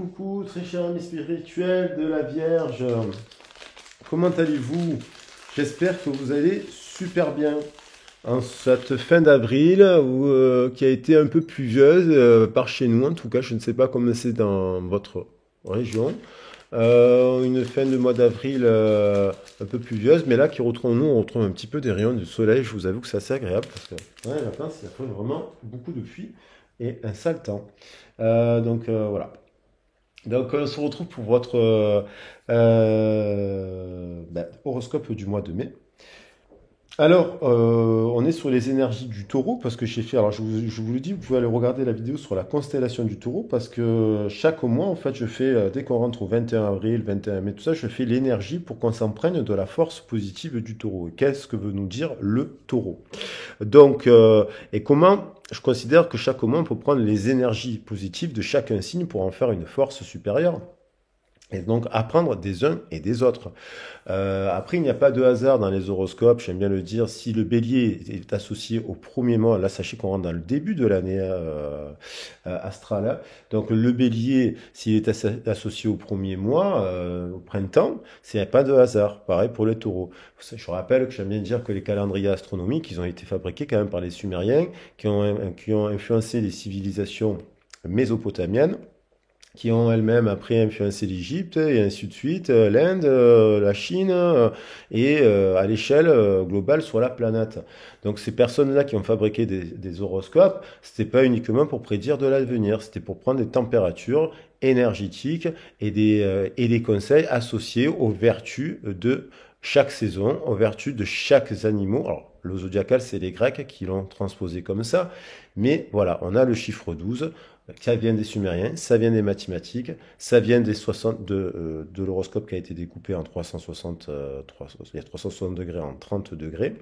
coucou, très cher ami spirituel de la Vierge. Comment allez-vous? J'espère que vous allez super bien. En cette fin d'avril, qui a été un peu pluvieuse, par chez nous en tout cas, je ne sais pas comment c'est dans votre région. Une fin de mois d'avril un peu pluvieuse, mais là qui retrouve, nous on retrouve un petit peu des rayons de soleil. Je vous avoue que c'est assez agréable parce que ouais, la fin, il fait vraiment beaucoup de pluie et un sale temps. Voilà. Donc, on se retrouve pour votre horoscope du mois de mai. Alors, on est sur les énergies du taureau parce que j'ai fait, alors je vous le dis, vous pouvez aller regarder la vidéo sur la constellation du taureau parce que chaque mois, en fait, je fais, dès qu'on rentre au 21 avril, 21 mai, tout ça, je fais l'énergie pour qu'on s'imprègne de la force positive du taureau. Et qu'est-ce que veut nous dire le taureau? Donc, et comment je considère que chaque mois, on peut prendre les énergies positives de chacun signe pour en faire une force supérieure. Et donc apprendre des uns et des autres. Après, il n'y a pas de hasard dans les horoscopes, j'aime bien le dire. Si le bélier est associé au premier mois, là sachez qu'on rentre dans le début de l'année astrale. Donc le bélier, s'il est associé au premier mois, au printemps, c'est pas de hasard. Pareil pour les taureaux. Je rappelle que j'aime bien dire que les calendriers astronomiques, ils ont été fabriqués quand même par les Sumériens, qui ont influencé les civilisations mésopotamiennes qui ont elles-mêmes après influencé l'Égypte et ainsi de suite, l'Inde, la Chine et à l'échelle globale sur la planète. Donc ces personnes-là qui ont fabriqué des horoscopes, c'était pas uniquement pour prédire de l'avenir, c'était pour prendre des températures énergétiques et des conseils associés aux vertus de chaque saison, aux vertus de chaque animal. Alors, le zodiacal, c'est les Grecs qui l'ont transposé comme ça, mais voilà, on a le chiffre 12. Ça vient des Sumériens, ça vient des mathématiques, ça vient des 60 de l'horoscope qui a été découpé en 360, il y a 360 degrés en 30 degrés,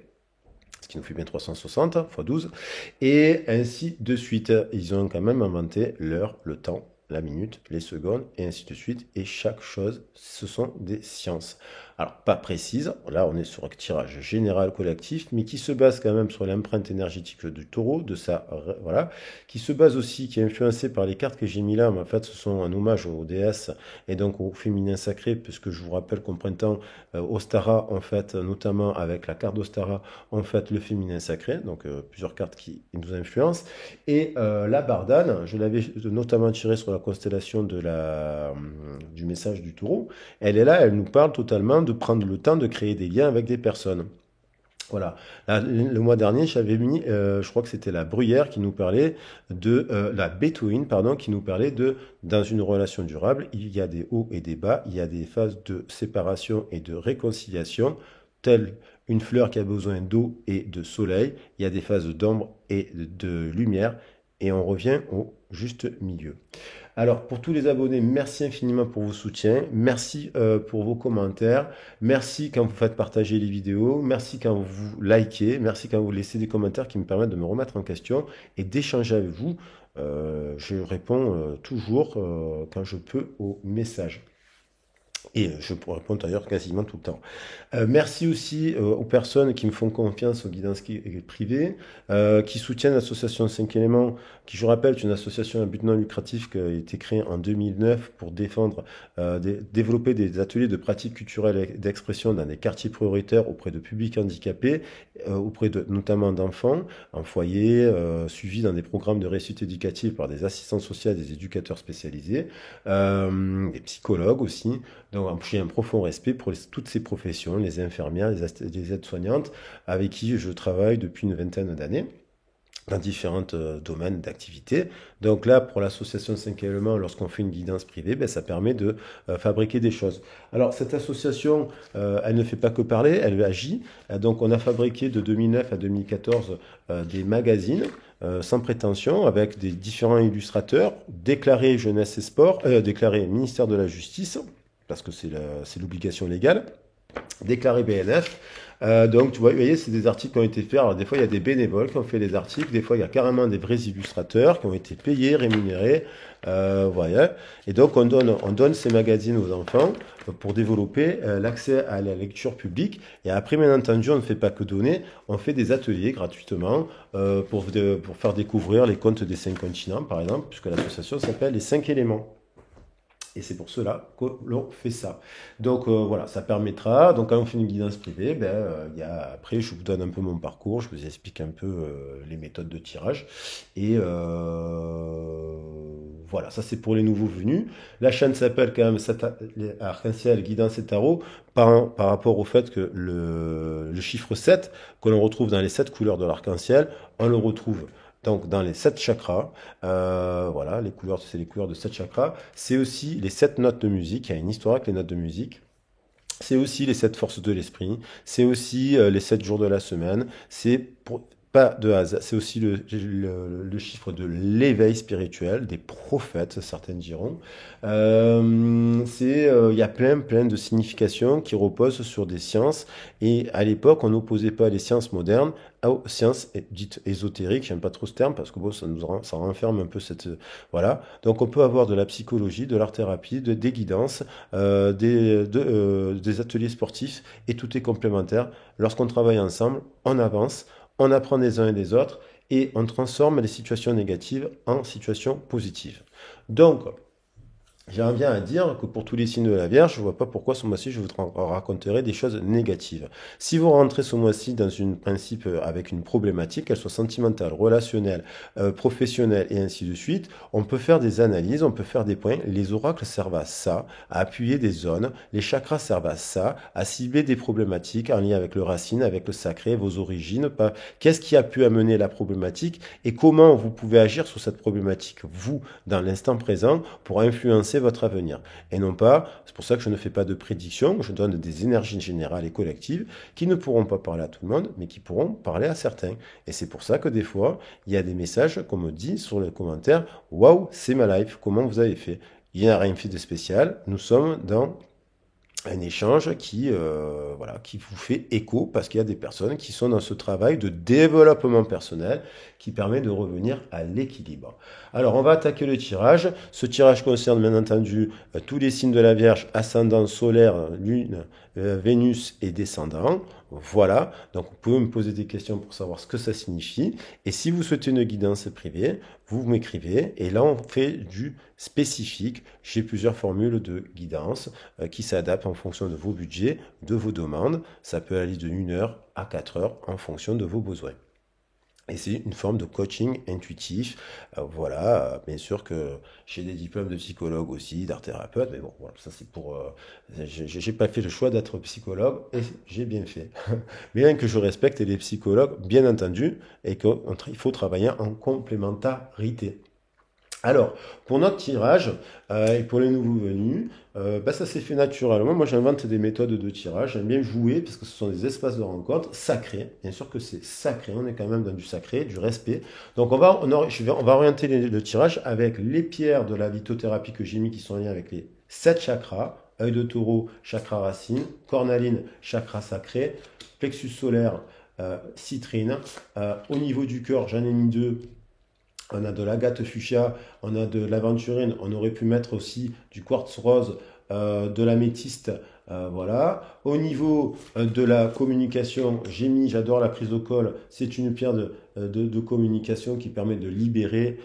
ce qui nous fait bien 360 fois 12, et ainsi de suite. Ils ont quand même inventé l'heure, le temps, la minute, les secondes, et ainsi de suite, et chaque chose, ce sont des sciences. Alors, pas précise, là on est sur un tirage général collectif, mais qui se base quand même sur l'empreinte énergétique du taureau, de ça, voilà, qui se base aussi, qui est influencé par les cartes que j'ai mis là, mais en fait ce sont un hommage aux déesses et donc au féminin sacré, puisque je vous rappelle qu'au printemps, Ostara, en fait, notamment avec la carte d'Ostara, en fait le féminin sacré, donc plusieurs cartes qui nous influencent, et la Bardane, je l'avais notamment tirée sur la constellation du message du taureau, elle est là, elle nous parle totalement de prendre le temps de créer des liens avec des personnes. Voilà. Là, le mois dernier, j'avais mis, je crois que c'était la bruyère qui nous parlait de la bétouine, pardon, qui nous parlait de dans une relation durable, il y a des hauts et des bas, il y a des phases de séparation et de réconciliation, telle une fleur qui a besoin d'eau et de soleil, il y a des phases d'ombre et de lumière, et on revient au juste milieu. Alors, pour tous les abonnés, merci infiniment pour vos soutiens. Merci pour vos commentaires. Merci quand vous faites partager les vidéos. Merci quand vous likez. Merci quand vous laissez des commentaires qui me permettent de me remettre en question et d'échanger avec vous. Je réponds toujours quand je peux aux messages. Et je pourrais répondre d'ailleurs quasiment tout le temps. Merci aussi aux personnes qui me font confiance aux guidances privées, qui soutiennent l'association 5 éléments, qui je rappelle est une association à but non lucratif qui a été créée en 2009 pour développer des ateliers de pratique culturelle et d'expression dans des quartiers prioritaires auprès de publics handicapés, auprès notamment d'enfants en foyer, suivis dans des programmes de réussite éducative par des assistants sociaux, des éducateurs spécialisés, des psychologues aussi. Donc j'ai un profond respect pour toutes ces professions, les infirmières, les aides-soignantes, avec qui je travaille depuis une vingtaine d'années dans différents domaines d'activité. Donc là, pour l'association 5 éléments, lorsqu'on fait une guidance privée, ben, ça permet de fabriquer des choses. Alors, cette association, elle ne fait pas que parler, elle agit. Donc, on a fabriqué de 2009 à 2014 des magazines sans prétention, avec des différents illustrateurs, déclarés jeunesse et sport, déclarés ministère de la Justice, parce que c'est l'obligation légale, déclaré BNF. Donc, vous voyez, c'est des articles qui ont été faits. Alors, des fois, il y a des bénévoles qui ont fait les articles. Des fois, il y a carrément des vrais illustrateurs qui ont été payés, rémunérés. Voilà. Et donc, on donne ces magazines aux enfants pour développer l'accès à la lecture publique. Et après, bien entendu, on ne fait pas que donner. On fait des ateliers gratuitement pour faire découvrir les contes des 5 continents, par exemple, puisque l'association s'appelle les 5 éléments. Et c'est pour cela que l'on fait ça. Donc voilà, ça permettra, donc quand on fait une guidance privée, ben, après je vous donne un peu mon parcours, je vous explique un peu les méthodes de tirage. Et voilà, ça c'est pour les nouveaux venus. La chaîne s'appelle quand même Arc-en-Ciel, Guidance et Tarot, par rapport au fait que le chiffre 7, que l'on retrouve dans les 7 couleurs de l'arc-en-ciel, on le retrouve donc dans les 7 chakras. Voilà, les couleurs, c'est les couleurs de 7 chakras. C'est aussi les 7 notes de musique. Il y a une histoire avec les notes de musique. C'est aussi les 7 forces de l'esprit. C'est aussi les 7 jours de la semaine. Pas de hasard. C'est aussi le chiffre de l'éveil spirituel, des prophètes, certaines diront. Il y a plein de significations qui reposent sur des sciences. Et à l'époque, on n'opposait pas les sciences modernes aux sciences dites ésotériques. J'aime pas trop ce terme parce que bon, ça renferme un peu cette, voilà. Donc on peut avoir de la psychologie, de l'art-thérapie, des guidances, des ateliers sportifs et tout est complémentaire. Lorsqu'on travaille ensemble, on avance, on apprend des uns et des autres et on transforme les situations négatives en situations positives. Donc, j'en viens à dire que pour tous les signes de la Vierge, je ne vois pas pourquoi ce mois-ci je vous raconterai des choses négatives. Si vous rentrez ce mois-ci dans un principe avec une problématique, qu'elle soit sentimentale, relationnelle, professionnelle et ainsi de suite, on peut faire des analyses, on peut faire des points. Les oracles servent à ça, à appuyer des zones. Les chakras servent à ça, à cibler des problématiques en lien avec le racine, avec le sacré, vos origines. Qu'est-ce qui a pu amener la problématique et comment vous pouvez agir sur cette problématique, vous, dans l'instant présent, pour influencer votre avenir. Et non pas, c'est pour ça que je ne fais pas de prédiction, je donne des énergies générales et collectives qui ne pourront pas parler à tout le monde, mais qui pourront parler à certains. Et c'est pour ça que des fois, il y a des messages qu'on me dit sur les commentaires, waouh, c'est ma life, comment vous avez fait? Il n'y a rien fait de spécial, nous sommes dans un échange voilà, qui vous fait écho parce qu'il y a des personnes qui sont dans ce travail de développement personnel qui permet de revenir à l'équilibre. Alors, on va attaquer le tirage. Ce tirage concerne bien entendu tous les signes de la Vierge, ascendant solaire, lune, Vénus et descendant. Voilà, donc vous pouvez me poser des questions pour savoir ce que ça signifie. Et si vous souhaitez une guidance privée, vous m'écrivez. Et là, on fait du spécifique. J'ai plusieurs formules de guidance qui s'adaptent en fonction de vos budgets, de vos demandes. Ça peut aller de 1 heure à 4 heures en fonction de vos besoins. Et c'est une forme de coaching intuitif. Voilà, bien sûr que j'ai des diplômes de psychologue aussi, d'art thérapeute, mais bon, voilà, ça c'est pour. J'ai pas fait le choix d'être psychologue et j'ai bien fait. Bien que je respecte les psychologues, bien entendu, et qu'il faut travailler en complémentarité. Alors, pour notre tirage et pour les nouveaux venus, ça s'est fait naturellement. Moi, j'invente des méthodes de tirage. J'aime bien jouer parce que ce sont des espaces de rencontre sacrés. Bien sûr que c'est sacré. On est quand même dans du sacré, du respect. Donc, on va orienter le tirage avec les pierres de la lithothérapie que j'ai mis qui sont en lien avec les 7 chakras. Œil de taureau, chakra racine. Cornaline, chakra sacré. Plexus solaire, citrine. Au niveau du cœur, j'en ai mis 2. On a de l'agate fuchsia, on a de l'aventurine, on aurait pu mettre aussi du quartz rose, de l'améthyste, voilà. Au niveau de la communication, j'adore la chrysocole, c'est une pierre de communication qui permet de libérer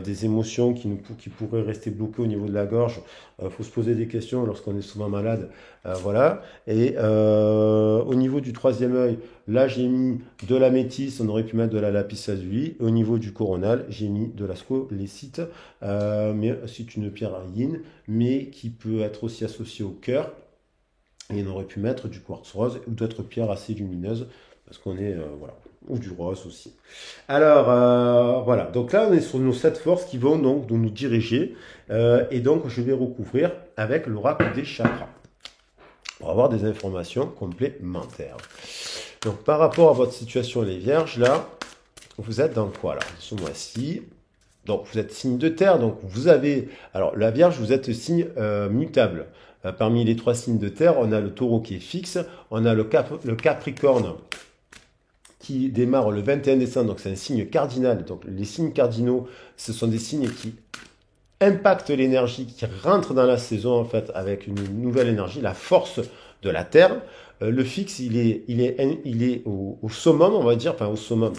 des émotions qui pourraient rester bloquées au niveau de la gorge. Il faut se poser des questions lorsqu'on est souvent malade, voilà. Et au niveau du troisième œil, là j'ai mis de la métisse, on aurait pu mettre de la lapis lazuli. Au niveau du coronal, j'ai mis de la scolécite, mais c'est une pierre yin, mais qui peut être aussi associée au cœur. Et on aurait pu mettre du quartz rose ou d'autres pierres assez lumineuses, parce qu'on est, voilà, ou du rose aussi. Alors, voilà, donc là on est sur nos 7 forces qui vont donc nous diriger, et donc je vais recouvrir avec l'oracle des chakras, pour avoir des informations complémentaires. Donc par rapport à votre situation les vierges, là, vous êtes dans quoi là, ce mois-ci? Donc vous êtes signe de terre, donc vous avez... Alors la Vierge, vous êtes signe mutable. Parmi les 3 signes de terre, on a le taureau qui est fixe, on a le capricorne qui démarre le 21 décembre, donc c'est un signe cardinal. Donc les signes cardinaux, ce sont des signes qui impacte l'énergie, qui rentre dans la saison en fait avec une nouvelle énergie, la force de la Terre. Le fixe, il est au summum, on va dire, enfin au summum.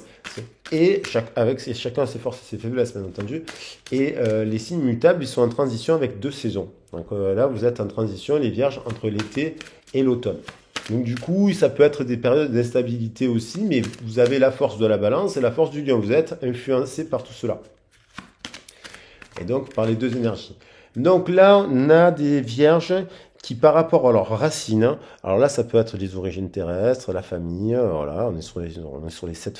Et chacun a ses forces et ses faiblesses, bien entendu. Et les signes mutables, ils sont en transition avec 2 saisons. Donc là, vous êtes en transition, les vierges, entre l'été et l'automne. Donc du coup, ça peut être des périodes d'instabilité aussi, mais vous avez la force de la balance et la force du lion. Vous êtes influencé par tout cela. Et donc par les deux énergies. Donc là, on a des vierges qui par rapport à leurs racines, alors là ça peut être les origines terrestres, la famille, voilà, on est sur les 7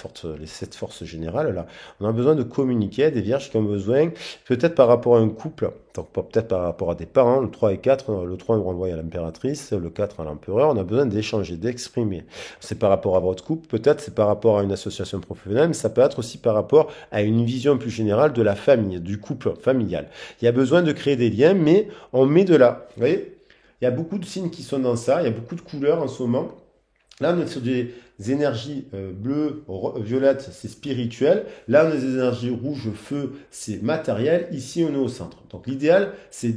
forces générales là. On a besoin de communiquer, des vierges qui ont besoin, peut-être par rapport à un couple, donc peut-être par rapport à des parents, le 3 et 4, le 3 on renvoie à l'impératrice, le 4 à l'empereur, on a besoin d'échanger, d'exprimer. C'est par rapport à votre couple, peut-être c'est par rapport à une association professionnelle, mais ça peut être aussi par rapport à une vision plus générale de la famille, du couple familial. Il y a besoin de créer des liens, mais on met de là, vous voyez, il y a beaucoup de signes qui sont dans ça, il y a beaucoup de couleurs en ce moment. Là, on est sur des énergies bleues, violettes, c'est spirituel. Là, on a des énergies rouges, feu, c'est matériel. Ici, on est au centre. Donc, l'idéal, c'est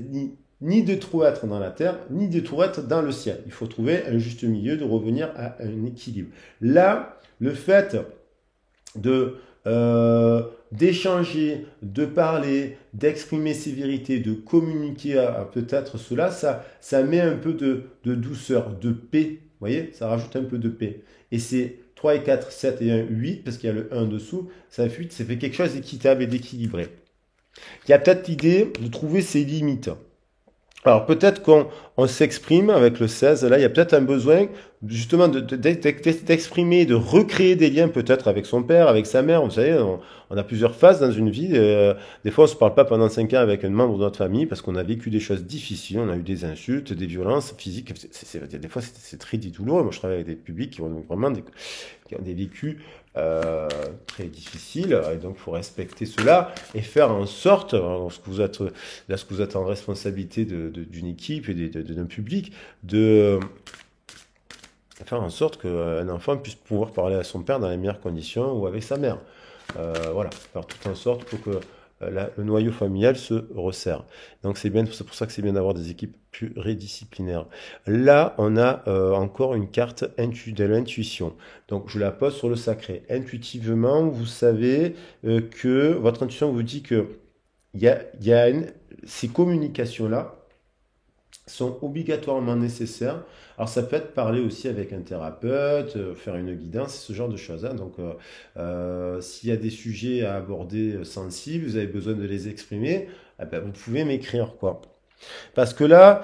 ni de trop être dans la terre, ni de trop être dans le ciel. Il faut trouver un juste milieu, de revenir à un équilibre. Là, le fait de d'échanger, de parler, d'exprimer ses vérités, de communiquer à peut-être cela, ça met un peu de douceur, de paix. Vous voyez, ça rajoute un peu de paix. Et c'est 3 et 4, 7 et 1, 8, parce qu'il y a le 1 dessous, ça fait 8, ça fait quelque chose d'équitable et d'équilibré. Il y a peut-être l'idée de trouver ses limites. Alors peut-être qu'on s'exprime avec le 16, là il y a peut-être un besoin justement d'exprimer, de recréer des liens peut-être avec son père, avec sa mère. Vous savez, on a plusieurs phases dans une vie. Des fois on se parle pas pendant 5 ans avec un membre de notre famille parce qu'on a vécu des choses difficiles, on a eu des insultes, des violences physiques. Des fois c'est très douloureux. Moi je travaille avec des publics qui ont vraiment qui ont des vécus très difficiles, et donc il faut respecter cela et faire en sorte, lorsque vous êtes en responsabilité d'une équipe et d'un public, de faire en sorte qu'un enfant puisse pouvoir parler à son père dans les meilleures conditions ou avec sa mère. Voilà, faire tout en sorte pour que le noyau familial se resserre. Donc c'est bien, c'est pour ça que c'est bien d'avoir des équipes pluridisciplinaires. Là, on a encore une carte de l'intuition. Donc je la pose sur le sacré. Intuitivement, vous savez que votre intuition vous dit que ces communications-là sont obligatoirement nécessaires. Alors ça peut être parler aussi avec un thérapeute, faire une guidance, ce genre de choses, hein. Donc s'il y a des sujets à aborder sensibles, vous avez besoin de les exprimer, eh ben, vous pouvez m'écrire quoi. Parce que là,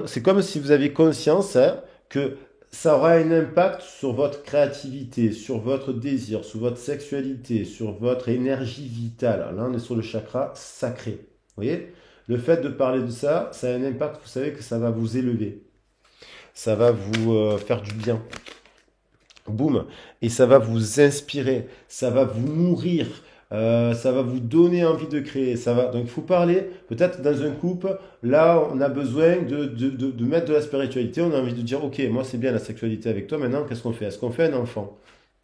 c'est comme si vous avez conscience, hein, que ça aura un impact sur votre créativité, sur votre désir, sur votre sexualité, sur votre énergie vitale. Là, on est sur le chakra sacré. Vous voyez? Le fait de parler de ça, ça a un impact, vous savez que ça va vous élever. Ça va vous faire du bien. Boum. Et ça va vous inspirer. Ça va vous nourrir. Ça va vous donner envie de créer. Donc il faut parler, peut-être dans un couple, là on a besoin de mettre de la spiritualité. On a envie de dire, ok, moi c'est bien la sexualité avec toi, maintenant qu'est-ce qu'on fait? Est-ce qu'on fait un enfant?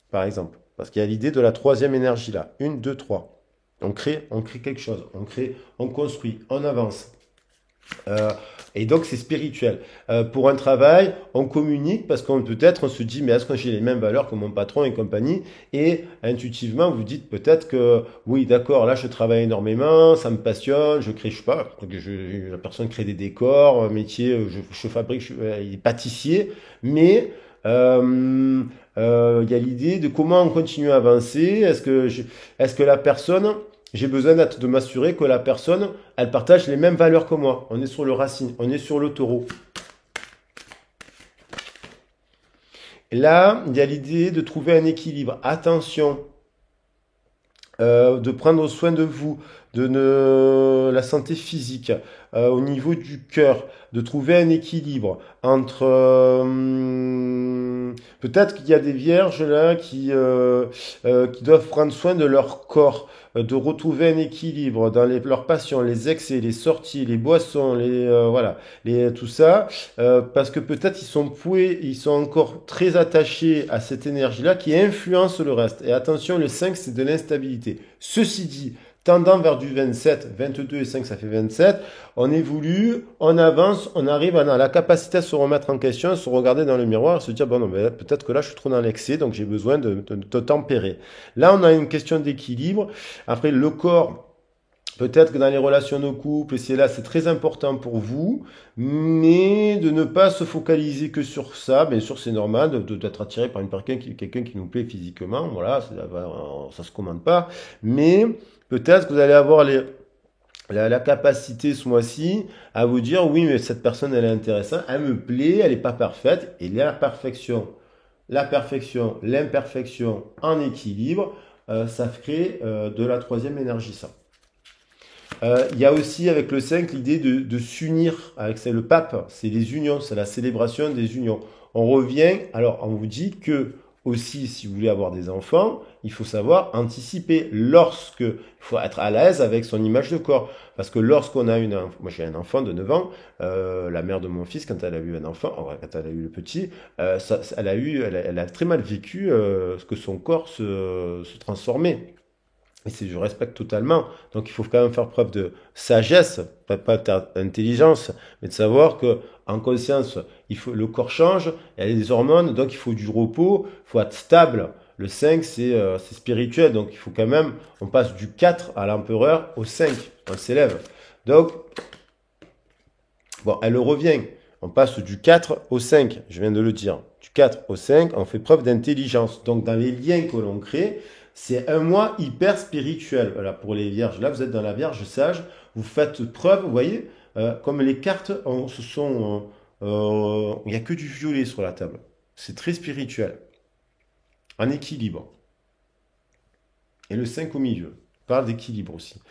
Par exemple. Parce qu'il y a l'idée de la troisième énergie là. Une, deux, trois. On crée quelque chose. On construit, on avance. Euh, et donc c'est spirituel. Pour un travail, on communique parce qu'on peut-être on se dit mais est-ce que j'ai les mêmes valeurs que mon patron et compagnie, et intuitivement vous dites peut-être que oui d'accord, là je travaille énormément, ça me passionne, je crée, je sais pas, la personne crée des décors, un métier, je fabrique, il est pâtissier, mais il y a l'idée de comment on continue à avancer. Est-ce que la personne, j'ai besoin de m'assurer que la personne, elle partage les mêmes valeurs que moi. On est sur le racine, on est sur le taureau. Et là, il y a l'idée de trouver un équilibre. Attention, de prendre soin de vous, la santé physique, au niveau du cœur, de trouver un équilibre entre... peut-être qu'il y a des vierges là qui doivent prendre soin de leur corps, de retrouver un équilibre dans leurs passions, les excès, les sorties, les boissons, voilà, tout ça, parce que peut-être ils sont encore très attachés à cette énergie-là qui influence le reste. Et attention, le 5, c'est de l'instabilité. Ceci dit, tendant vers du 27, 22 et 5, ça fait 27. On évolue, on avance, on arrive, on a la capacité à se remettre en question, à se regarder dans le miroir, se dire, bon, non, mais peut-être que là, je suis trop dans l'excès, donc j'ai besoin de tempérer. Là, on a une question d'équilibre. Après, le corps, peut-être que dans les relations de couple, c'est là, c'est très important pour vous, mais de ne pas se focaliser que sur ça. Bien sûr, c'est normal d'être attiré par quelqu'un qui nous plaît physiquement. Voilà, ça se commande pas. Mais peut-être que vous allez avoir la capacité ce mois-ci à vous dire, oui, mais cette personne, elle est intéressante, elle me plaît, elle n'est pas parfaite. Et la perfection, l'imperfection en équilibre, ça crée de la troisième énergie, ça. Il y a aussi avec le 5 l'idée de s'unir avec c'est le pape, c'est les unions, c'est la célébration des unions. On revient, alors on vous dit que aussi si vous voulez avoir des enfants, il faut savoir anticiper il faut être à l'aise avec son image de corps. Parce que lorsqu'on a moi j'ai un enfant de 9 ans, la mère de mon fils, quand elle a eu un enfant, quand elle a eu le petit, elle a très mal vécu ce que son corps se transformait. Et je respecte totalement. Donc il faut quand même faire preuve de sagesse, pas d'intelligence, mais de savoir que en conscience, le corps change, il y a des hormones, donc il faut du repos, il faut être stable. Le 5, c'est spirituel, donc il faut quand même, on passe du 4 à l'empereur au 5, on s'élève. Donc, bon, elle revient. On passe du 4 au 5, je viens de le dire. Du 4 au 5, on fait preuve d'intelligence. Donc dans les liens que l'on crée, c'est un mois hyper spirituel. Voilà, pour les vierges. Là, vous êtes dans la vierge sage. Vous faites preuve, vous voyez, comme les cartes, il n'y a que du violet sur la table. C'est très spirituel. En équilibre. Et le 5 au milieu. On parle d'équilibre aussi.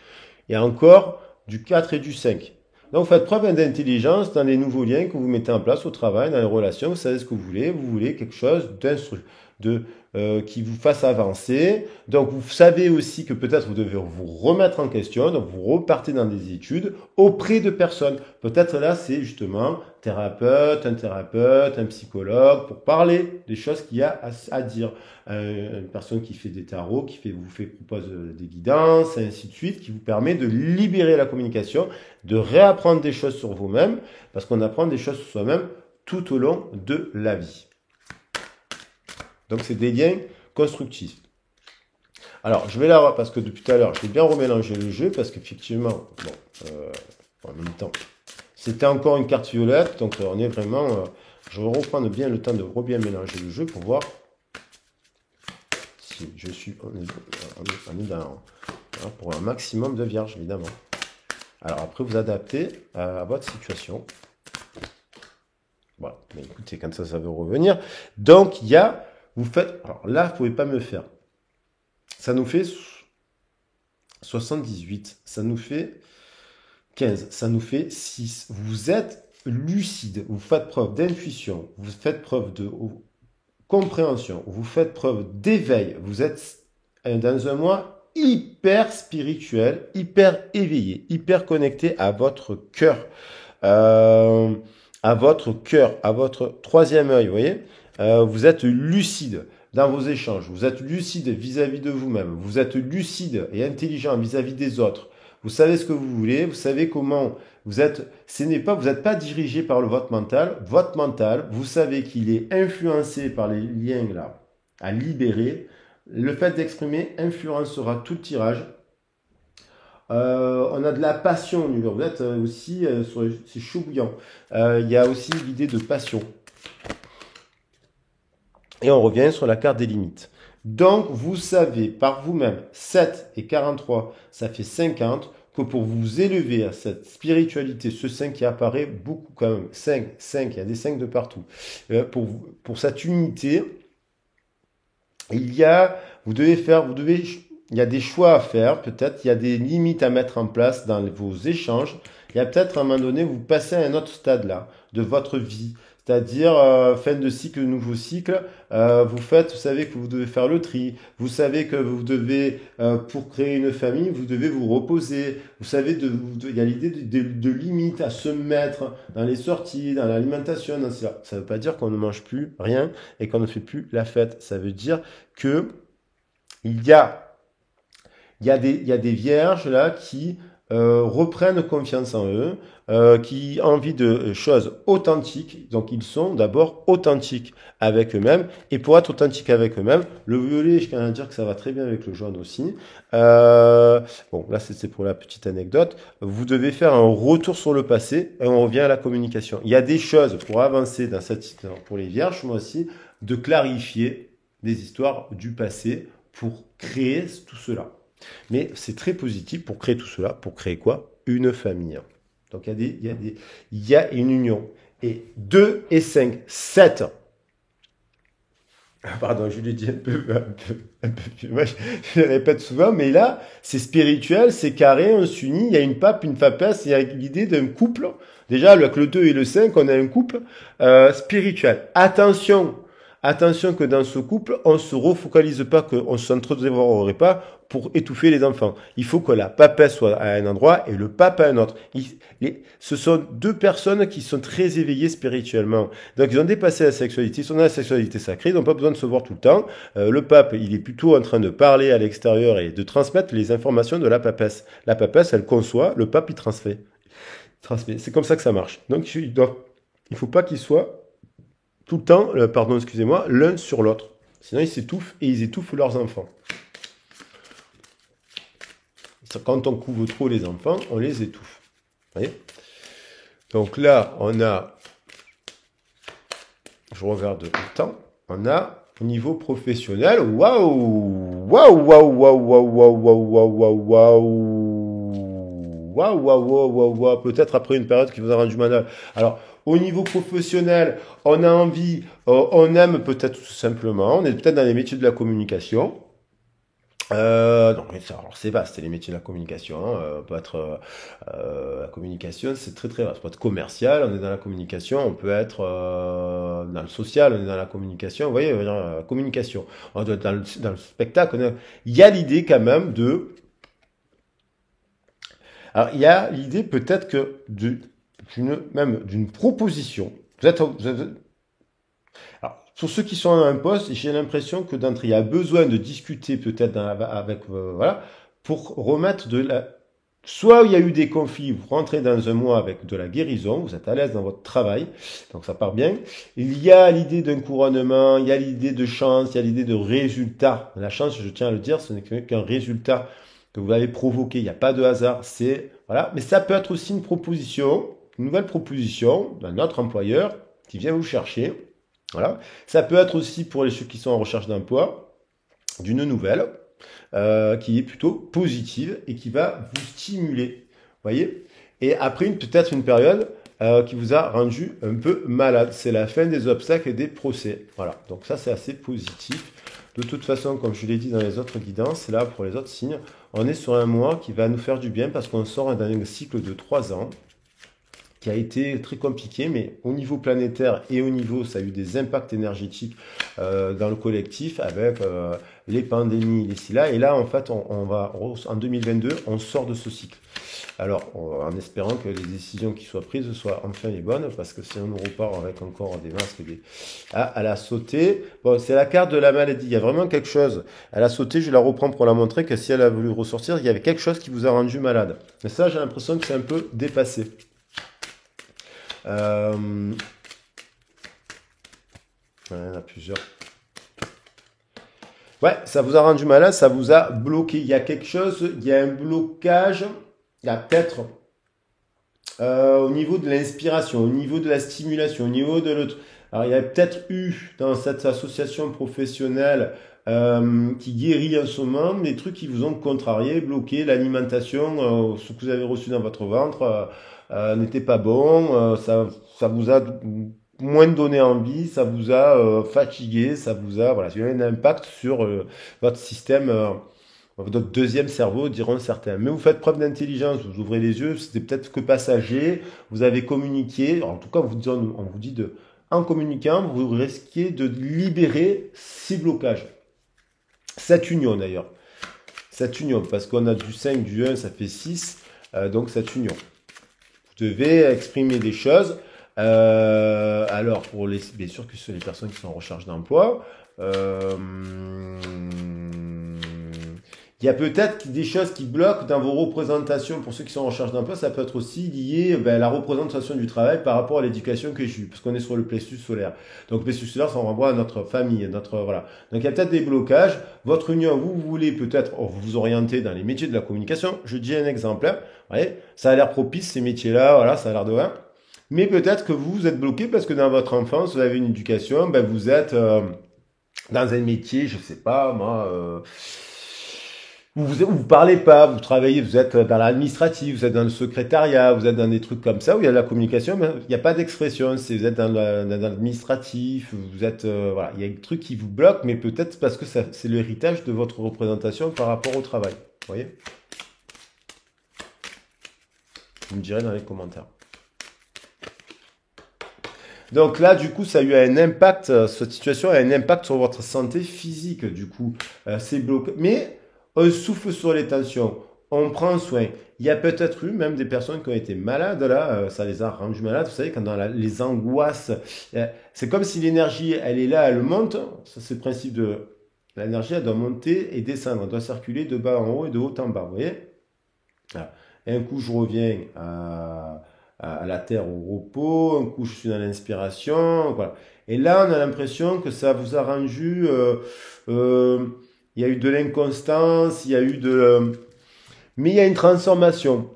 Et encore du 4 et du 5. Donc, faites preuve d'intelligence dans les nouveaux liens que vous mettez en place au travail, dans les relations. Vous savez ce que vous voulez quelque chose qui vous fasse avancer. Donc, vous savez aussi que peut-être vous devez vous remettre en question. Donc, vous repartez dans des études auprès de personnes. Peut-être là, c'est justement un thérapeute, un psychologue, pour parler des choses qu'il y a à dire. Une personne qui fait des tarots, propose des guidances, et ainsi de suite, qui vous permet de libérer la communication, de réapprendre des choses sur vous-même, parce qu'on apprend des choses sur soi-même tout au long de la vie. Donc c'est des liens constructifs. Alors je vais là, parce que depuis tout à l'heure, je vais bien remélanger le jeu, parce qu'effectivement, en même temps, c'était encore une carte violette, donc on est vraiment... je vais reprendre bien le temps de bien mélanger le jeu pour voir si je suis... On est dans, pour un maximum de vierges, évidemment. Alors après, vous adaptez à votre situation. Voilà, mais écoutez, comme ça veut revenir. Donc, vous faites... Alors là, vous ne pouvez pas me faire. Ça nous fait 78, ça nous fait 15, ça nous fait 6. Vous êtes lucide, vous faites preuve d'intuition, vous faites preuve de compréhension, vous faites preuve d'éveil, vous êtes dans un mois hyper spirituel, hyper éveillé, hyper connecté à votre cœur, à votre troisième œil, vous voyez. Vous êtes lucide dans vos échanges, vous êtes lucide vis-à-vis de vous-même, vous êtes lucide et intelligent vis-à-vis des autres. Vous savez ce que vous voulez, vous savez comment vous êtes. Vous n'êtes pas dirigé par votre mental. Votre mental, vous savez qu'il est influencé par les liens là à libérer. Le fait d'exprimer influencera tout le tirage. On a de la passion, vous êtes aussi, c'est chaud bouillant. Il y a aussi l'idée de passion. Et on revient sur la carte des limites. Donc, vous savez par vous-même, 7 et 43, ça fait 50, que pour vous élever à cette spiritualité, ce 5 qui apparaît beaucoup quand même, 5, il y a des 5 de partout. Pour cette unité, il y a des choix à faire, peut-être, il y a des limites à mettre en place dans vos échanges. Il y a peut-être à un moment donné, vous passez à un autre stade là, de votre vie. C'est-à-dire, fin de cycle, nouveau cycle, vous savez que vous devez faire le tri, vous savez que vous devez, pour créer une famille, vous devez vous reposer, vous savez, il y a l'idée de limites à se mettre dans les sorties, dans l'alimentation, dans cela. Ça ne veut pas dire qu'on ne mange plus rien et qu'on ne fait plus la fête. Ça veut dire que il y a il y a des vierges là qui reprennent confiance en eux, qui ont envie de choses authentiques. Donc ils sont d'abord authentiques avec eux-mêmes. Et pour être authentiques avec eux-mêmes, le violet, je tiens à dire que ça va très bien avec le jaune aussi. Euh, bon, là c'est pour la petite anecdote. Vous devez faire un retour sur le passé et on revient à la communication. Il y a des choses pour avancer dans pour les vierges, moi aussi, de clarifier des histoires du passé pour créer tout cela. Mais c'est très positif pour créer tout cela. Pour créer quoi? Une famille. Donc il y a une union. Et 2 et 5, 7. Pardon, je l'ai dit un peu plus. Moi, je le répète souvent, mais là, c'est spirituel, c'est carré, on s'unit, il y a une pape, une papesse, il y a l'idée d'un couple. Déjà, avec le 2 et le 5, on a un couple spirituel. Attention, attention que dans ce couple, on se refocalise pas, qu'on s'entre-dévorerait pas pour étouffer les enfants. Il faut que la papesse soit à un endroit et le pape à un autre. Ce sont deux personnes qui sont très éveillées spirituellement. Donc ils ont dépassé la sexualité, ils sont dans la sexualité sacrée, ils n'ont pas besoin de se voir tout le temps. Le pape, il est plutôt en train de parler à l'extérieur et de transmettre les informations de la papesse. La papesse, elle conçoit, le pape, il transmet. C'est comme ça que ça marche. Donc il faut pas qu'ils soient tout le temps, pardon, excusez-moi, l'un sur l'autre. Sinon ils s'étouffent et ils étouffent leurs enfants. Quand on couvre trop les enfants, on les étouffe. Vous voyez? Donc là, on a, je regarde le temps, on a au niveau professionnel, waouh, waouh, waouh, waouh, waouh, waouh, waouh, waouh, waouh, waouh, waouh, waouh, waouh, peut-être après une période qui vous a rendu malade. Alors, au niveau professionnel, on a envie, on aime peut-être tout simplement, on est peut-être dans les métiers de la communication. Non, mais alors c'est vaste, c'est les métiers de la communication. Hein. On peut être la communication, c'est très très vaste. On peut être commercial, on est dans la communication. On peut être dans le social, on est dans la communication. Vous voyez, la communication. On doit être dans le spectacle. Il y a l'idée quand même de. Alors il y a l'idée peut-être que même d'une proposition. Vous êtes alors, pour ceux qui sont à un poste, j'ai l'impression que d'entrée, il y a besoin de discuter peut-être avec, voilà, pour remettre de la. Soit il y a eu des conflits, vous rentrez dans un mois avec de la guérison, vous êtes à l'aise dans votre travail, donc ça part bien. Il y a l'idée d'un couronnement, il y a l'idée de chance, il y a l'idée de résultat. La chance, je tiens à le dire, ce n'est qu'un résultat que vous avez provoqué, il n'y a pas de hasard, c'est, voilà. Mais ça peut être aussi une proposition, une nouvelle proposition d'un autre employeur qui vient vous chercher. Voilà. Ça peut être aussi pour ceux qui sont en recherche d'emploi, d'une nouvelle qui est plutôt positive et qui va vous stimuler. Voyez. Et après, peut-être une période qui vous a rendu un peu malade. C'est la fin des obstacles et des procès. Voilà. Donc ça, c'est assez positif. De toute façon, comme je l'ai dit dans les autres guidances, là pour les autres signes, on est sur un mois qui va nous faire du bien parce qu'on sort d'un cycle de 3 ans qui a été très compliqué, mais au niveau planétaire et au niveau, ça a eu des impacts énergétiques dans le collectif avec les pandémies, les SILA. Et là, en fait, on va en 2022, on sort de ce cycle. Alors, en espérant que les décisions qui soient prises soient enfin les bonnes, parce que si on repart avec encore des masques, ah, elle a sauté. Bon, c'est la carte de la maladie. Il y a vraiment quelque chose. Elle a sauté. Je la reprends pour la montrer que si elle a voulu ressortir, il y avait quelque chose qui vous a rendu malade. Mais ça, j'ai l'impression que c'est un peu dépassé. Il y en a plusieurs. Ouais, ça vous a rendu malade, ça vous a bloqué. Il y a quelque chose, il y a un blocage. Il y a peut-être au niveau de l'inspiration, au niveau de la stimulation, au niveau de l'autre. Alors, il y a peut-être eu dans cette association professionnelle qui guérit en ce moment des trucs qui vous ont contrarié, bloqué, l'alimentation, ce que vous avez reçu dans votre ventre n'était pas bon, ça vous a moins donné envie, ça vous a fatigué, ça vous a, voilà, il y a un impact sur votre système, votre deuxième cerveau, diront certains. Mais vous faites preuve d'intelligence, vous ouvrez les yeux, c'était peut-être que passager, vous avez communiqué, alors, en tout cas, on vous dit en communiquant, vous risquez de libérer ces blocages. Cette union d'ailleurs. Cette union, parce qu'on a du 5, du 1, ça fait 6, donc cette union. Vous devez exprimer des choses. Alors, bien sûr que ce sont les personnes qui sont en recherche d'emploi, Il y a peut-être des choses qui bloquent dans vos représentations. Pour ceux qui sont en recherche d'emploi, ça peut être aussi lié à la représentation du travail par rapport à l'éducation que j'ai eue, parce qu'on est sur le plexus solaire. Donc le plexus solaire, ça renvoie à notre famille, à notre voilà. Donc il y a peut-être des blocages. Votre union, vous voulez peut-être vous orienter dans les métiers de la communication. Je dis un exemple. Hein. Vous voyez, ça a l'air propice ces métiers-là. Voilà, ça a l'air de rien. Mais peut-être que vous êtes bloqué parce que dans votre enfance, vous avez une éducation, vous êtes dans un métier, je sais pas moi. Vous parlez pas, vous travaillez, vous êtes dans l'administratif, vous êtes dans le secrétariat, vous êtes dans des trucs comme ça où il y a de la communication, mais il n'y a pas d'expression. Vous êtes dans l'administratif, vous êtes voilà, il y a des trucs qui vous bloquent, mais peut-être parce que c'est l'héritage de votre représentation par rapport au travail. Vous voyez? Vous me direz dans les commentaires. Donc là, du coup, ça a eu un impact, cette situation a un impact sur votre santé physique, du coup. C'est bloqué. Mais on souffle sur les tensions, on prend soin. Il y a peut-être eu même des personnes qui ont été malades, là, ça les a rendus malades. Vous savez, quand dans les angoisses, c'est comme si l'énergie, elle est là, elle monte. Ça, c'est le principe de l'énergie, elle doit monter et descendre. Elle doit circuler de bas en haut et de haut en bas, vous voyez? Voilà. Et un coup, je reviens à la terre au repos, un coup, je suis dans l'inspiration, voilà. Et là, on a l'impression que ça vous a rendu, euh, il y a eu de l'inconstance, il y a eu mais il y a une transformation.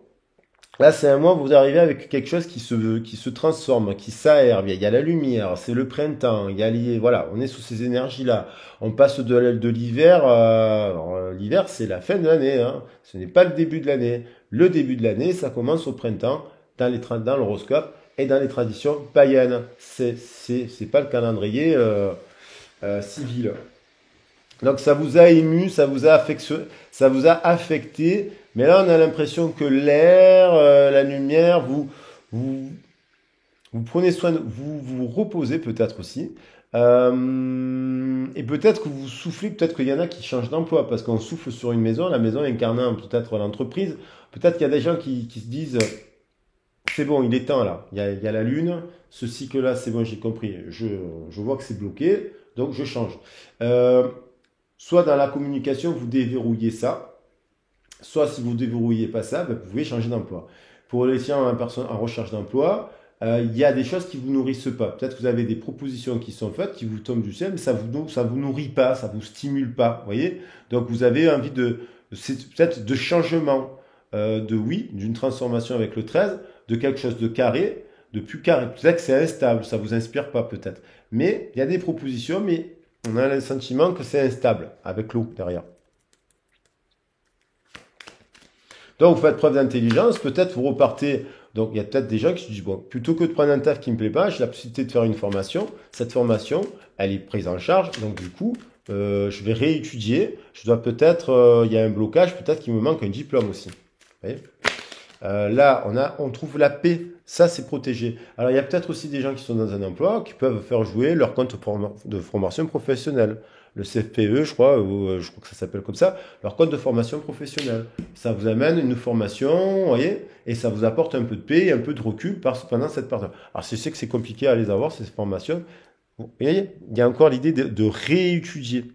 Là, c'est un mois, vous arrivez avec quelque chose qui se transforme, qui s'aère. Il y a la lumière, c'est le printemps, il y a voilà, on est sous ces énergies-là. On passe de l'hiver, l'hiver, c'est la fin de l'année, hein. Ce n'est pas le début de l'année. Le début de l'année, ça commence au printemps, dans l'horoscope et dans les traditions païennes. C'est pas le calendrier, civil. Donc ça vous a ému, ça vous a affecté, mais là on a l'impression que l'air, la lumière, vous, vous prenez soin, vous vous reposez peut-être aussi, et peut-être que vous soufflez, peut-être qu'il y en a qui changent d'emploi, parce qu'on souffle sur une maison, la maison incarnant peut-être l'entreprise, peut-être qu'il y a des gens qui se disent, c'est bon, il est temps là, il y a la lune, ce cycle-là, c'est bon, j'ai compris, je vois que c'est bloqué, donc je change. Euh, Soit dans la communication, vous déverrouillez ça, soit si vous ne déverrouillez pas ça, vous pouvez changer d'emploi. Pour les gens en recherche d'emploi, il y a des choses qui ne vous nourrissent pas. Peut-être que vous avez des propositions qui sont faites, qui vous tombent du ciel, mais ça vous nourrit pas, ça vous stimule pas. Voyez. Donc vous avez envie peut-être de changement, d'une transformation avec le 13, de quelque chose de carré, de plus carré. Peut-être que c'est instable, ça vous inspire pas peut-être. Mais il y a des propositions, mais on a le sentiment que c'est instable avec l'eau derrière. Donc, vous faites preuve d'intelligence, peut-être vous repartez. Donc, il y a peut-être des gens qui se disent, bon, plutôt que de prendre un taf qui ne me plaît pas, j'ai la possibilité de faire une formation. Cette formation, elle est prise en charge. Donc, du coup, je vais réétudier. Je dois peut-être, il y a un blocage, peut-être qu'il me manque un diplôme aussi. Vous voyez. Là, on trouve la paix. Ça, c'est protégé. Alors, il y a peut-être aussi des gens qui sont dans un emploi qui peuvent faire jouer leur compte de formation professionnelle. Le CFPE, je crois, ou je crois que ça s'appelle comme ça, leur compte de formation professionnelle. Ça vous amène une formation, vous voyez, et ça vous apporte un peu de paix et un peu de recul pendant cette période. Alors, je sais que c'est compliqué à les avoir, ces formations. Vous voyez, il y a encore l'idée de réétudier,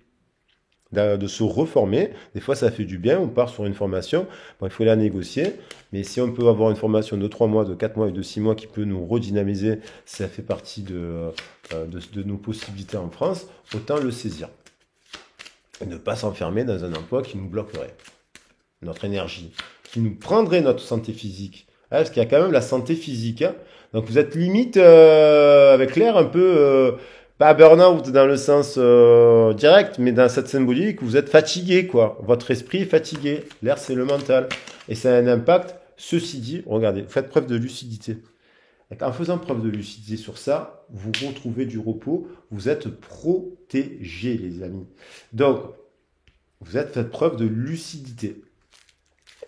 de se reformer. Des fois, ça fait du bien. On part sur une formation. Bon, il faut la négocier. Mais si on peut avoir une formation de 3 mois, de 4 mois et de 6 mois qui peut nous redynamiser, ça fait partie de nos possibilités en France, autant le saisir. Et ne pas s'enfermer dans un emploi qui nous bloquerait notre énergie, qui nous prendrait notre santé physique. Parce qu'il y a quand même la santé physique. Hein. Donc vous êtes limite avec l'air un peu... pas burn-out dans le sens direct, mais dans cette symbolique, vous êtes fatigué, quoi. Votre esprit est fatigué. L'air, c'est le mental. Et ça a un impact. Ceci dit, regardez, faites preuve de lucidité. En faisant preuve de lucidité sur ça, vous retrouvez du repos. Vous êtes protégé, les amis. Donc, faites preuve de lucidité.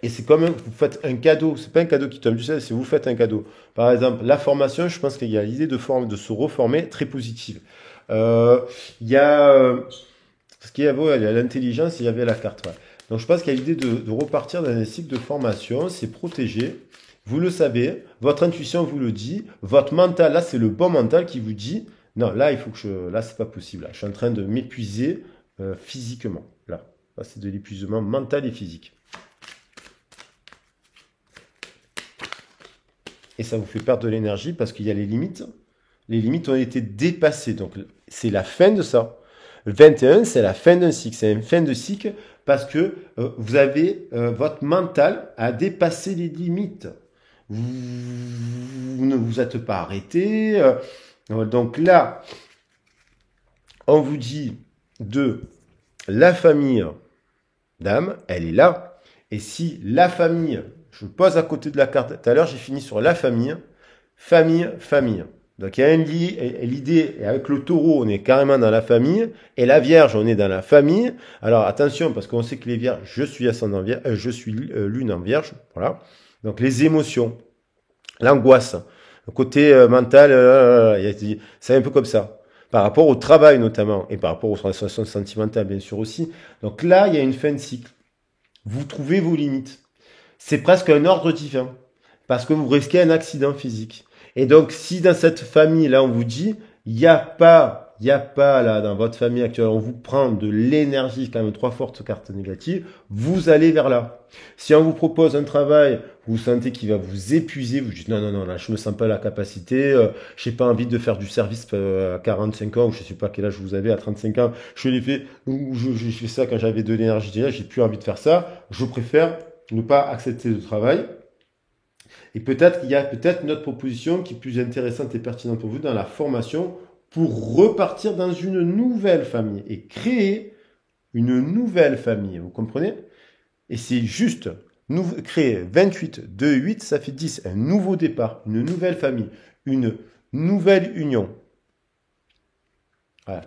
Et c'est comme vous faites un cadeau. C'est pas un cadeau qui tombe du ciel, c'est vous faites un cadeau. Par exemple, la formation, je pense qu'il y a l'idée de se reformer très positive. Il y a ce qu'il y avait, il y a l'intelligence, il y avait la carte. Ouais. Donc je pense qu'il y a l'idée de repartir dans un cycle de formation, c'est protégé. Vous le savez, votre intuition vous le dit, votre mental, là c'est le bon mental qui vous dit, non, là il faut là c'est pas possible, là, je suis en train de m'épuiser physiquement, là. Ça, c'est de l'épuisement mental et physique. Et ça vous fait perdre de l'énergie parce qu'il y a les limites. Les limites ont été dépassées. Donc, c'est la fin de ça. Le 21, c'est la fin d'un cycle. C'est une fin de cycle parce que vous avez votre mental a dépassé les limites. Vous ne vous êtes pas arrêté. Donc là, on vous dit de la famille d'âme, elle est là. Et si la famille, je pose à côté de la carte, tout à l'heure j'ai fini sur la famille, famille. Donc il y a l'idée, et avec le taureau, on est carrément dans la famille, et la Vierge, on est dans la famille. Alors attention, parce qu'on sait que les Vierges, je suis ascendant Vierge, je suis lune en Vierge, voilà. Donc les émotions, l'angoisse, le côté mental, c'est un peu comme ça. Par rapport au travail notamment, et par rapport aux relations sentimentales bien sûr aussi. Donc là, il y a une fin de cycle. Vous trouvez vos limites. C'est presque un ordre divin, parce que vous risquez un accident physique. Et donc, si dans cette famille-là, on vous dit, il n'y a pas là, dans votre famille actuelle, on vous prend de l'énergie, quand même 3 fortes cartes négatives, vous allez vers là. Si on vous propose un travail, vous sentez qu'il va vous épuiser, vous dites, non, là, je me sens pas la capacité, j'ai pas envie de faire du service à 45 ans, ou je sais pas quel âge vous avez à 35 ans, je l'ai fait, ou j'ai fait ça quand j'avais de l'énergie déjà, j'ai plus envie de faire ça, je préfère ne pas accepter le travail. Et peut-être qu'il y a peut-être une autre proposition qui est plus intéressante et pertinente pour vous dans la formation pour repartir dans une nouvelle famille et créer une nouvelle famille. Vous comprenez? Et c'est juste créer 28, 2, 8, ça fait 10. Un nouveau départ, une nouvelle famille, une nouvelle union. Voilà.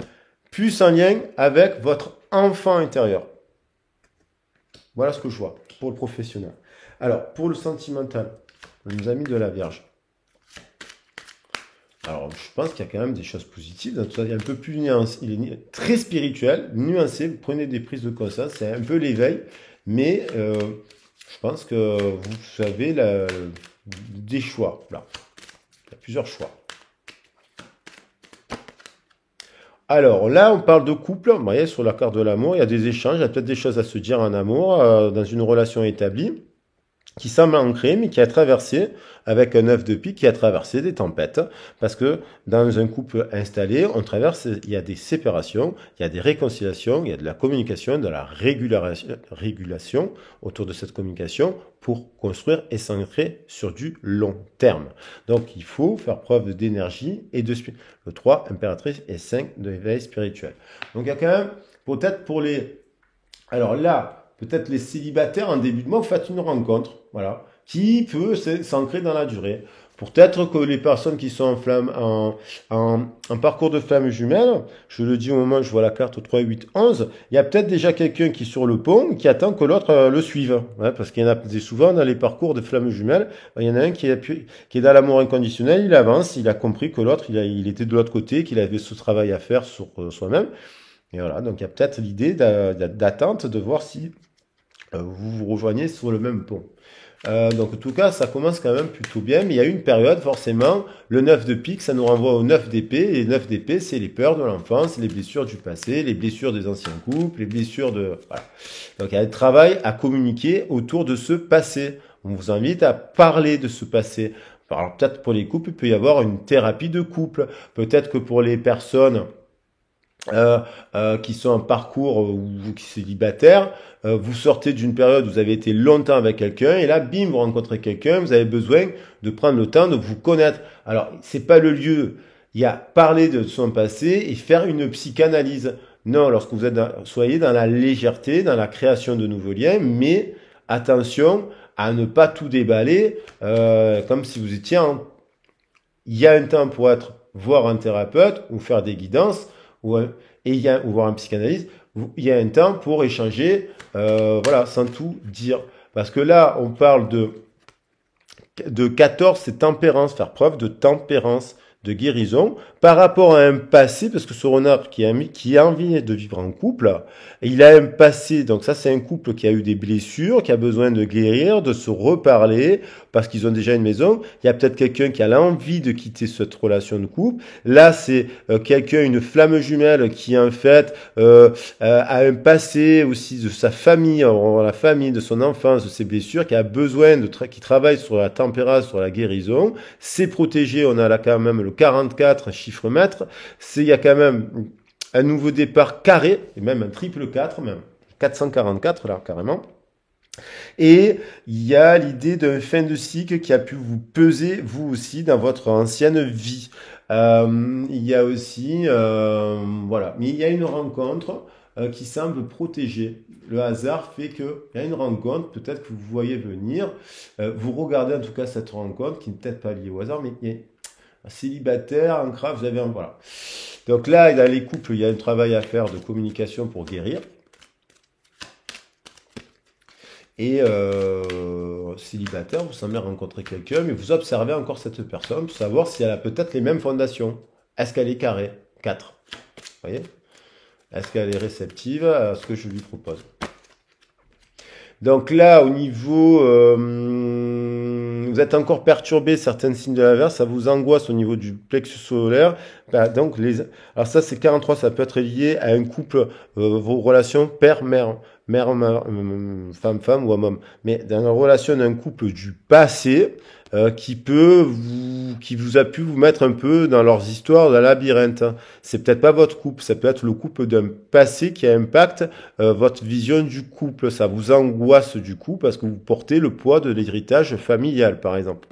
Plus en lien avec votre enfant intérieur. Voilà ce que je vois pour le professionnel. Alors, pour le sentimental, on nous a mis de la Vierge. Alors, je pense qu'il y a quand même des choses positives dans tout ça. Il est un peu plus nuancé, il est très spirituel, nuancé. Vous prenez des prises de conscience, c'est un peu l'éveil, mais je pense que vous avez des choix. Là, il y a plusieurs choix. Alors là, on parle de couple. Vous voyez, sur la carte de l'amour, il y a des échanges, il y a peut-être des choses à se dire en amour, dans une relation établie, qui semble ancrée, mais qui a traversé, avec un œuf de pique, qui a traversé des tempêtes. Parce que dans un couple installé, il y a des séparations, il y a des réconciliations, il y a de la communication, de la régulation autour de cette communication pour construire et s'ancrer sur du long terme. Donc, il faut faire preuve d'énergie et de le 3, impératrice, et 5, de l'éveil spirituel. Donc, il y a quand même, peut-être pour les... Alors là, peut-être les célibataires en début de mois, vous faites une rencontre, voilà, qui peut s'ancrer dans la durée. Peut-être que les personnes qui sont en parcours de flamme jumelle, je le dis au moment où je vois la carte 3, 8, 11, il y a peut-être déjà quelqu'un qui est sur le pont, qui attend que l'autre le suive. Ouais, parce qu'il y en a souvent dans les parcours de flamme jumelle, il y en a un qui est dans l'amour inconditionnel, il avance, il a compris que l'autre, il était de l'autre côté, qu'il avait ce travail à faire sur soi-même. Et voilà, donc il y a peut-être l'idée d'attente de voir si vous vous rejoignez sur le même pont. Donc en tout cas, ça commence quand même plutôt bien, mais il y a une période, forcément, le 9 de pique, ça nous renvoie au 9 d'épée, et les 9 d'épée, c'est les peurs de l'enfance, les blessures du passé, les blessures des anciens couples, les blessures de... Voilà. Donc il y a un travail à communiquer autour de ce passé. On vous invite à parler de ce passé. Alors peut-être pour les couples, il peut y avoir une thérapie de couple. Peut-être que pour les personnes... qui sont en parcours ou qui sont célibataires, vous sortez d'une période où vous avez été longtemps avec quelqu'un et là, bim, vous rencontrez quelqu'un, vous avez besoin de prendre le temps de vous connaître. Alors, c'est pas le lieu. Il y a parler de son passé et faire une psychanalyse. Non, lorsque vous êtes soyez dans la légèreté, dans la création de nouveaux liens, mais attention à ne pas tout déballer comme si vous étiez Il y a un temps pour voir un thérapeute ou faire des guidances ou voir un psychanalyste. Il y a un temps pour échanger, voilà, sans tout dire. Parce que là, on parle de 14, c'est tempérance, faire preuve de tempérance, de guérison par rapport à un passé, parce que ce renard qui a envie de vivre en couple, il a un passé, donc ça c'est un couple qui a eu des blessures, qui a besoin de guérir, de se reparler, parce qu'ils ont déjà une maison. Il y a peut-être quelqu'un qui a l'envie de quitter cette relation de couple. Là, c'est quelqu'un, une flamme jumelle qui en fait a un passé aussi de sa famille, la famille, de son enfance, de ses blessures, qui a besoin qui travaille sur la tempérance, sur la guérison. C'est protégé, on a là quand même le 44, un chiffre maître. Il y a quand même un nouveau départ carré, et même un triple 4, même 444 là, carrément. Et il y a l'idée d'un fin de cycle qui a pu vous peser, vous aussi, dans votre ancienne vie. Il y a aussi, voilà, mais il y a une rencontre qui semble protégée. Le hasard fait qu'il y a une rencontre, peut-être que vous voyez venir, vous regardez en tout cas cette rencontre, qui n'est peut-être pas liée au hasard, mais il y a un célibataire, un crabe, vous avez un, voilà. Donc là, dans les couples, il y a un travail à faire de communication pour guérir. Et célibataire, vous semblez rencontrer quelqu'un, mais vous observez encore cette personne pour savoir si elle a peut-être les mêmes fondations. Est-ce qu'elle est carrée? 4. Vous voyez? Est-ce qu'elle est réceptive à ce que je lui propose? Donc là, au niveau... vous êtes encore perturbé, certains signes de l'inverse, ça vous angoisse au niveau du plexus solaire. Bah, donc alors ça, c'est 43, ça peut être lié à un couple, vos relations père-mère, mère, femme-femme ou homme-homme. Mais dans la relation d'un couple du passé, qui vous a pu vous mettre un peu dans leurs histoires de labyrinthe. C'est peut-être pas votre couple, ça peut être le couple d'un passé qui impacte votre vision du couple. Ça vous angoisse du coup parce que vous portez le poids de l'héritage familial, par exemple.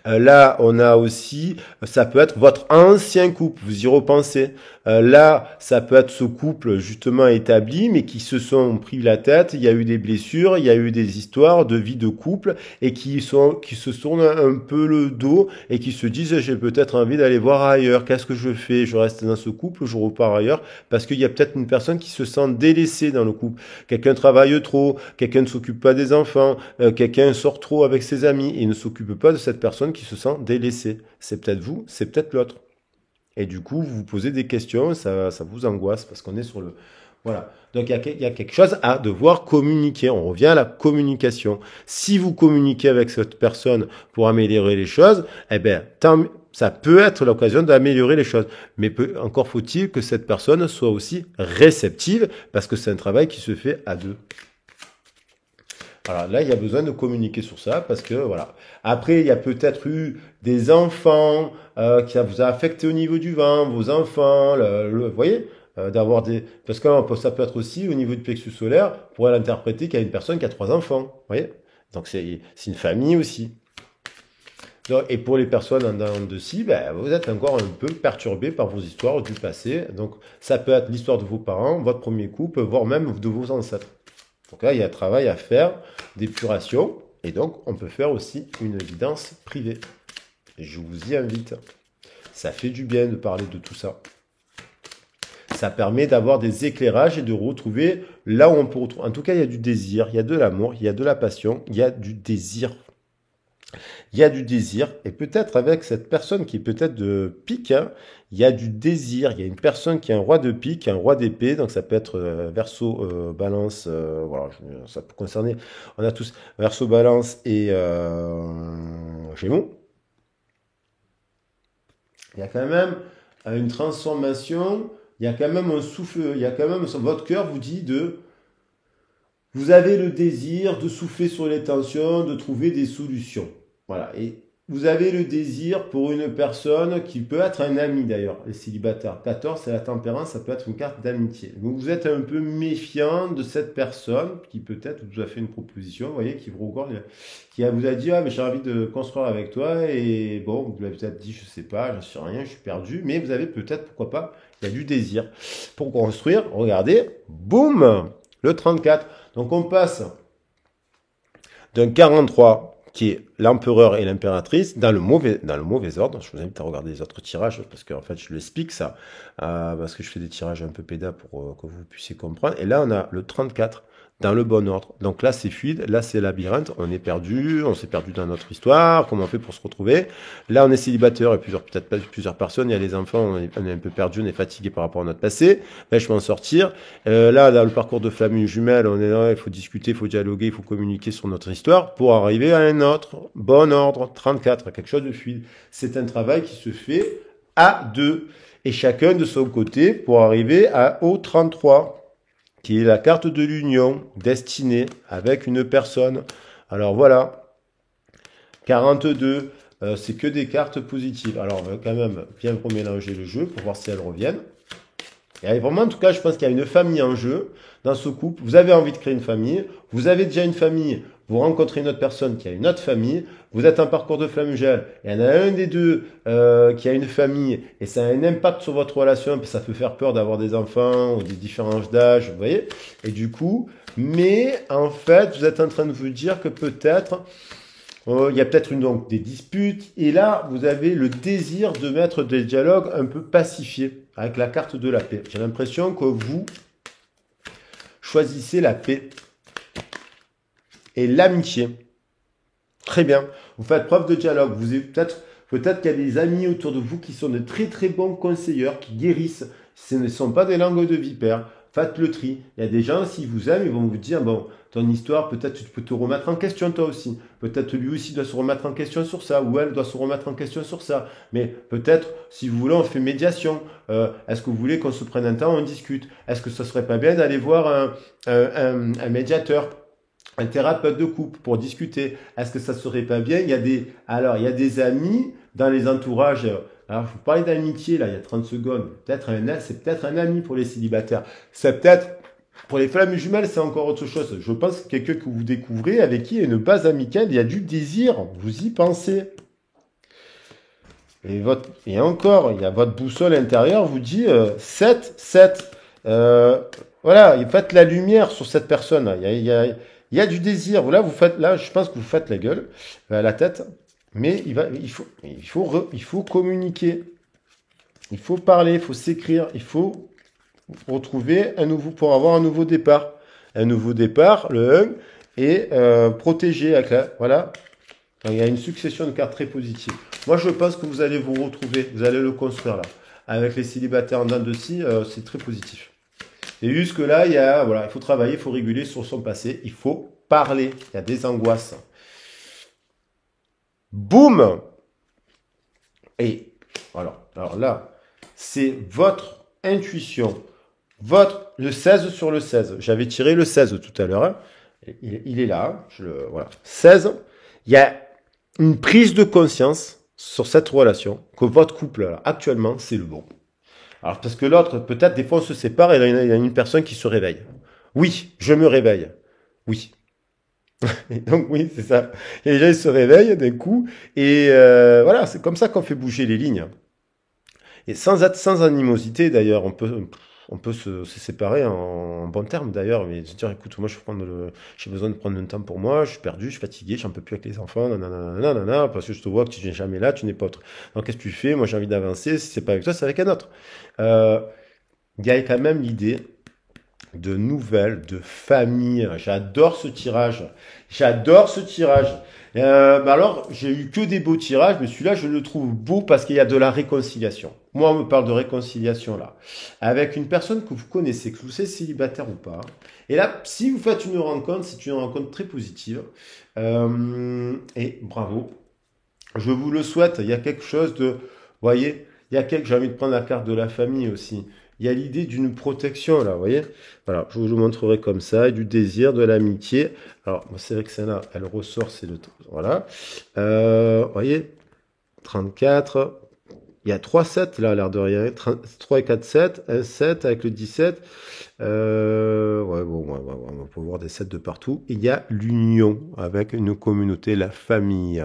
Là, on a aussi, ça peut être votre ancien couple, vous y repensez. Là, ça peut être ce couple justement établi, mais qui se sont pris la tête, il y a eu des blessures, il y a eu des histoires de vie de couple, et qui se tournent un peu le dos, et qui se disent, j'ai peut-être envie d'aller voir ailleurs, qu'est-ce que je fais? Je reste dans ce couple, je repars ailleurs, parce qu'il y a peut-être une personne qui se sent délaissée dans le couple. Quelqu'un travaille trop, quelqu'un ne s'occupe pas des enfants, quelqu'un sort trop avec ses amis, et ne s'occupe pas de cette personne qui se sent délaissée. C'est peut-être vous, c'est peut-être l'autre. Et du coup, vous vous posez des questions, ça vous angoisse parce qu'on est sur le... Voilà. Donc, il y a quelque chose à devoir communiquer. On revient à la communication. Si vous communiquez avec cette personne pour améliorer les choses, eh ben, ça peut être l'occasion d'améliorer les choses. Mais encore faut-il que cette personne soit aussi réceptive parce que c'est un travail qui se fait à deux. Voilà, là, il y a besoin de communiquer sur ça parce que, voilà. Après, il y a peut-être eu des enfants qui ça vous a affecté au niveau du ventre, vos enfants, vous voyez, d'avoir des... Parce que ça peut être aussi au niveau du plexus solaire, pour l'interpréter qu'il y a une personne qui a 3 enfants, vous voyez. Donc, c'est une famille aussi. Donc, et pour les personnes en dents de scie, ben, vous êtes encore un peu perturbé par vos histoires du passé. Donc, ça peut être l'histoire de vos parents, votre premier couple, voire même de vos ancêtres. Donc là, il y a un travail à faire d'épuration, et donc on peut faire aussi une guidance privée. Je vous y invite. Ça fait du bien de parler de tout ça. Ça permet d'avoir des éclairages et de retrouver là où on peut retrouver. En tout cas, il y a du désir, il y a de l'amour, il y a de la passion, il y a du désir. Il y a du désir, et peut-être avec cette personne qui est peut-être de pique, hein, il y a du désir. Il y a une personne qui est un roi de pique, un roi d'épée, donc ça peut être Verseau, Balance, voilà, ça peut concerner, on a tous Verseau, Balance et Gémeaux. Il y a quand même une transformation, il y a quand même un souffle, il y a quand même, votre cœur vous dit vous avez le désir de souffler sur les tensions, de trouver des solutions. Voilà. Et vous avez le désir pour une personne qui peut être un ami d'ailleurs, les célibataires. 14, c'est la tempérance, ça peut être une carte d'amitié. Donc vous êtes un peu méfiant de cette personne qui peut-être vous a fait une proposition, vous voyez, qui vous a dit, ah mais j'ai envie de construire avec toi, et bon, vous l'avez peut-être dit, je sais pas, j'en sais rien, je suis perdu, mais vous avez peut-être, pourquoi pas, il y a du désir. Pour construire, regardez, boum, le 34. Donc on passe d'un 43 qui est l'empereur et l'impératrice dans le mauvais ordre. Je vous invite à regarder les autres tirages parce qu'en fait, je l'explique ça, parce que je fais des tirages un peu pédas pour que vous puissiez comprendre. Et là, on a le 34 dans le bon ordre. Donc là, c'est fluide, là, c'est labyrinthe. On est perdu, on s'est perdu dans notre histoire. Comment on fait pour se retrouver? Là, on est célibataire et peut-être pas plusieurs personnes. Il y a les enfants, on est un peu perdu, on est fatigué par rapport à notre passé. Là, je peux en sortir. Là, dans le parcours de famille jumelle, on est là, il faut discuter, il faut dialoguer, il faut communiquer sur notre histoire pour arriver à un autre bon ordre, 34, quelque chose de fluide. C'est un travail qui se fait à deux et chacun de son côté pour arriver au 33, qui est la carte de l'union destinée avec une personne. Alors voilà, 42, c'est que des cartes positives. Alors on va quand même bien remélanger le jeu pour voir si elles reviennent. Et vraiment, en tout cas, je pense qu'il y a une famille en jeu dans ce couple. Vous avez envie de créer une famille, vous avez déjà une famille, vous rencontrez une autre personne qui a une autre famille, vous êtes en parcours de flammugel, et il y en a un des deux qui a une famille, et ça a un impact sur votre relation, parce que ça peut faire peur d'avoir des enfants ou des différents d'âge, vous voyez. Et du coup, mais en fait, vous êtes en train de vous dire que peut-être il y a peut-être donc des disputes, et là, vous avez le désir de mettre des dialogues un peu pacifiés, avec la carte de la paix. J'ai l'impression que vous choisissez la paix et l'amitié. Très bien. Vous faites preuve de dialogue. Vous avez peut-être qu'il y a des amis autour de vous qui sont de très très bons conseilleurs, qui guérissent. Ce ne sont pas des langues de vipère. Faites le tri. Il y a des gens, s'ils vous aiment, ils vont vous dire, bon, ton histoire, peut-être tu peux te remettre en question toi aussi. Peut-être lui aussi doit se remettre en question sur ça, ou elle doit se remettre en question sur ça. Mais peut-être, si vous voulez, on fait médiation. Est-ce que vous voulez qu'on se prenne un temps, on discute? Est-ce que ce serait pas bien d'aller voir un médiateur, un thérapeute de couple pour discuter? Est-ce que ça serait pas bien? Il y a des amis dans les entourages. Alors, je vous parlais d'amitié, là, il y a 30 secondes. C'est peut-être un ami pour les célibataires. C'est peut-être, pour les flammes jumelles, c'est encore autre chose. Je pense que quelqu'un que vous découvrez, avec qui il y a une base amicale, il y a du désir. Vous y pensez. Et encore, il y a votre boussole intérieure, vous dit 7, 7. Voilà, faites la lumière sur cette personne. Il y a du désir. Là, je pense que vous faites la gueule, la tête. Mais il faut communiquer. Il faut parler, il faut s'écrire, il faut retrouver pour avoir un nouveau départ. Un nouveau départ, le 1, est protégé avec voilà. Il y a une succession de cartes très positives. Moi, je pense que vous allez vous retrouver, vous allez le construire là. Avec les célibataires en dents de scie, c'est très positif. Et jusque là, il faut travailler, il faut réguler sur son passé, il faut parler. Il y a des angoisses. Boum! Et alors là, c'est votre intuition. Le 16 sur le 16. J'avais tiré le 16 tout à l'heure. Hein. Il est là. Voilà. 16. Il y a une prise de conscience sur cette relation que votre couple, là, actuellement, c'est le bon. Alors, parce que l'autre, peut-être, des fois, on se sépare et il y a une personne qui se réveille. Oui, je me réveille. Oui. Et donc, oui, c'est ça. Et les gens, ils se réveillent d'un coup. Et voilà, c'est comme ça qu'on fait bouger les lignes. Et sans animosité, d'ailleurs, on peut se séparer en bon terme, d'ailleurs, mais se dire, écoute, moi, j'ai besoin de prendre un temps pour moi, je suis perdu, je suis fatigué, j'en peux plus avec les enfants, nanana, parce que je te vois que tu n'es jamais là, tu n'es pas autre. Donc, qu'est-ce que tu fais? Moi, j'ai envie d'avancer, si c'est pas avec toi, c'est avec un autre. Il y a quand même l'idée de nouvelles, de famille. J'adore ce tirage. J'adore ce tirage. Alors, j'ai eu que des beaux tirages, mais celui-là, je le trouve beau parce qu'il y a de la réconciliation. Moi, on me parle de réconciliation là, avec une personne que vous connaissez, que vous êtes célibataire ou pas. Et là, si vous faites une rencontre, c'est une rencontre très positive. Et bravo. Je vous le souhaite. Il y a quelque chose vous voyez, j'ai envie de prendre la carte de la famille aussi. Il y a l'idée d'une protection là, vous voyez. Voilà, je vous le montrerai comme ça, du désir, de l'amitié. Alors, c'est vrai que celle-là, elle ressort, c'est le... Voilà. Vous voyez, 34. Il y a 3 7 là, à l'air de rien. 3 et 4, 7. Un 7 avec le 17. Ouais, bon, on peut voir des 7 de partout. Il y a l'union avec une communauté, la famille.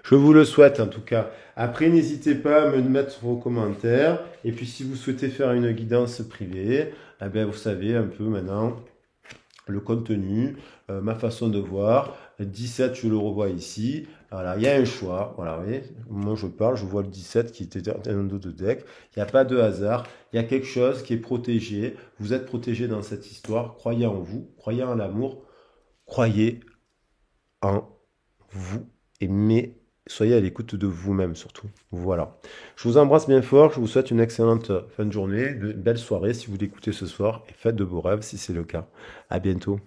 Je vous le souhaite en tout cas. Après, n'hésitez pas à me mettre vos commentaires. Et puis, si vous souhaitez faire une guidance privée, eh bien, vous savez un peu maintenant le contenu, ma façon de voir. 17, je le revois ici. Voilà, il y a un choix. Voilà, vous voyez, au moment où je parle, je vois le 17 qui était un dos de deck. Il n'y a pas de hasard. Il y a quelque chose qui est protégé. Vous êtes protégé dans cette histoire. Croyez en vous, croyez en l'amour, croyez en vous, mais soyez à l'écoute de vous-même surtout. Voilà. Je vous embrasse bien fort. Je vous souhaite une excellente fin de journée, une belle soirée si vous l'écoutez ce soir et faites de beaux rêves si c'est le cas. À bientôt.